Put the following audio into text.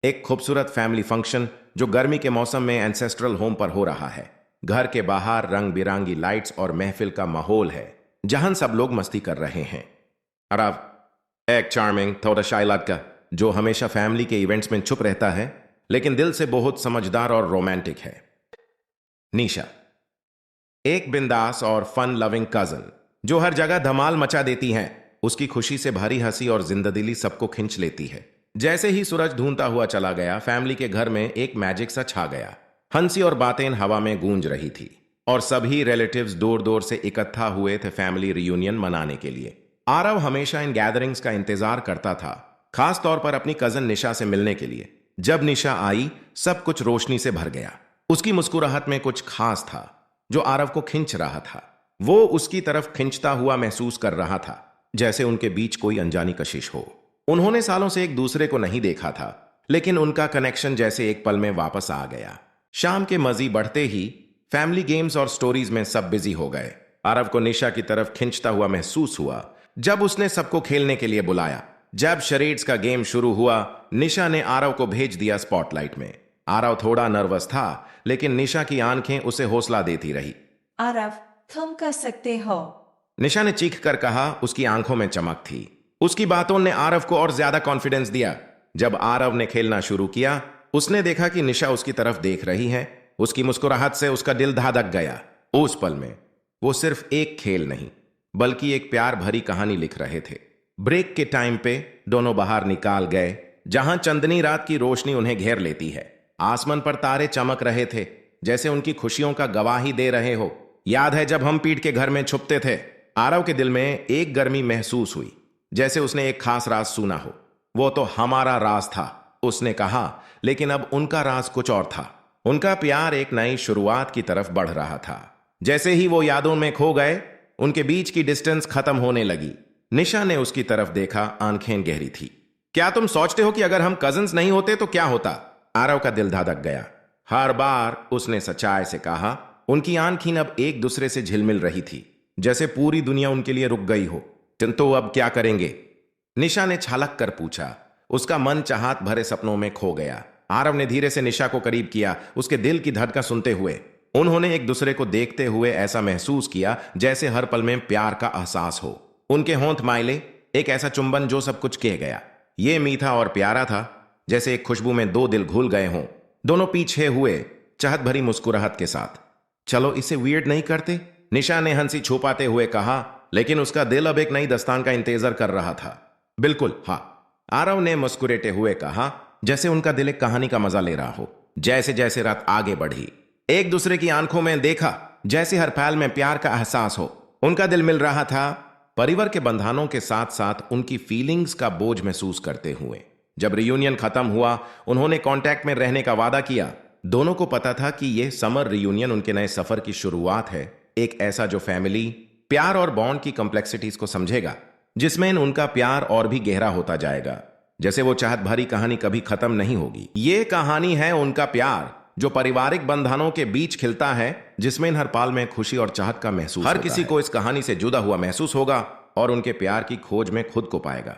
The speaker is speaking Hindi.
एक खूबसूरत फैमिली फंक्शन जो गर्मी के मौसम में एंसेस्ट्रल होम पर हो रहा है। घर के बाहर रंग बिरंगी लाइट्स और महफिल का माहौल है जहां सब लोग मस्ती कर रहे हैं। अरब एक चार्मिंग थोड़ा शाय लड़का जो हमेशा फैमिली के इवेंट्स में छुप रहता है लेकिन दिल से बहुत समझदार और रोमांटिक है। निशा एक बिंदास और फन लविंग कजन जो हर जगह धमाल मचा देती हैं। उसकी खुशी से भरी हंसी और जिंददिली सबको खींच लेती है। जैसे ही सूरज ढूंढता हुआ चला गया, फैमिली के घर में एक मैजिक सा छा गया। हंसी और बातें हवा में गूंज रही थी और सभी रिलेटिव्स दूर दूर से इकट्ठा हुए थे फैमिली रियूनियन मनाने के लिए। आरव हमेशा इन गैदरिंग्स का इंतजार करता था, खास तौर पर अपनी कजन निशा से मिलने के लिए। जब निशा आई, सब कुछ रोशनी से भर गया। उसकी मुस्कुराहट में कुछ खास था जो आरव को खींच रहा था। वो उसकी तरफ खींचता हुआ महसूस कर रहा था, जैसे उनके बीच कोई अनजानी कशिश हो। उन्होंने सालों से एक दूसरे को नहीं देखा था, लेकिन उनका कनेक्शन जैसे एक पल में वापस आ गया। शाम के मज़े बढ़ते ही फैमिली गेम्स और स्टोरीज में सब बिजी हो गए। आरव को निशा की तरफ खींचता हुआ महसूस हुआ जब उसने सबको खेलने के लिए बुलाया। जब शरेड्स का गेम शुरू हुआ, निशा ने आरव को भेज दिया स्पॉटलाइट में। आरव थोड़ा नर्वस था, लेकिन निशा की आंखें उसे हौसला देती रही। आरव, तुम कर सकते हो। निशा ने चीख कर कहा। उसकी आंखों में चमक थी। उसकी बातों ने आरव को और ज्यादा कॉन्फिडेंस दिया। जब आरव ने खेलना शुरू किया, उसने देखा कि निशा उसकी तरफ देख रही है। उसकी मुस्कुराहट से उसका दिल धड़क गया। उस पल में वो सिर्फ एक खेल नहीं, बल्कि एक प्यार भरी कहानी लिख रहे थे। ब्रेक के टाइम पे दोनों बाहर निकाल गए, जहां चंदनी रात की रोशनी उन्हें घेर लेती है। आसमान पर तारे चमक रहे थे, जैसे उनकी खुशियों का गवाही दे रहे हो। याद है जब हम पीठ के घर में छुपते थे? आरव के दिल में एक गर्मी महसूस हुई, जैसे उसने एक खास राज सुना हो। वो तो हमारा राज था, उसने कहा, लेकिन अब उनका राज कुछ और था। उनका प्यार एक नई शुरुआत की तरफ बढ़ रहा था। जैसे ही वो यादों में खो गए, उनके बीच की डिस्टेंस खत्म होने लगी। निशा ने उसकी तरफ देखा, आंखें गहरी थी। क्या तुम सोचते हो कि अगर हम कजिन्स नहीं होते तो क्या होता? आरव का दिल धड़क गया। हर बार उसने सच्चाई से कहा। उनकी आंखें अब एक दूसरे से झिलमिल रही थी, जैसे पूरी दुनिया उनके लिए रुक गई हो। तो अब क्या करेंगे? निशा ने छलक कर पूछा। उसका मन चाहत भरे सपनों में खो गया। आरव ने धीरे से निशा को करीब किया, उसके दिल की धड़कन सुनते हुए। उन्होंने एक दूसरे को देखते हुए ऐसा महसूस किया जैसे हर पल में प्यार का एहसास हो। उनके होंठ माइले, एक ऐसा चुंबन जो सब कुछ कह गया। ये मीठा और प्यारा था, जैसे एक खुशबू में दो दिल घुल गए हों। दोनों पीछे हुए, चाहत भरी मुस्कुराहट के साथ। चलो इसे वियर्ड नहीं करते, निशा ने हंसी छुपाते हुए कहा, लेकिन उसका दिल अब एक नई दास्तान का इंतजार कर रहा था। बिल्कुल हाँ, आरव ने मुस्कुराते हुए कहा, जैसे उनका दिल एक कहानी का मजा ले रहा हो। जैसे जैसे रात आगे बढ़ी, एक दूसरे की आंखों में देखा, जैसे हर पल में प्यार का एहसास हो। उनका दिल मिल रहा था, परिवार के बंधनों के साथ साथ उनकी फीलिंग्स का बोझ महसूस करते हुए। जब रियूनियन खत्म हुआ, उन्होंने कांटेक्ट में रहने का वादा किया। दोनों को पता था कि यह समर रियूनियन उनके नए सफर की शुरुआत है, एक ऐसा जो फैमिली, प्यार और बॉन्ड की कॉम्प्लेक्सिटीज को समझेगा, जिसमें उनका प्यार और भी गहरा होता जाएगा। जैसे वो चाहत भरी कहानी कभी खत्म नहीं होगी। ये कहानी है उनका प्यार जो पारिवारिक बंधनों के बीच खिलता है, जिसमें हर पल में खुशी और चाहत का महसूस हर किसी को इस कहानी से जुदा हुआ महसूस होगा और उनके प्यार की खोज में खुद को पाएगा।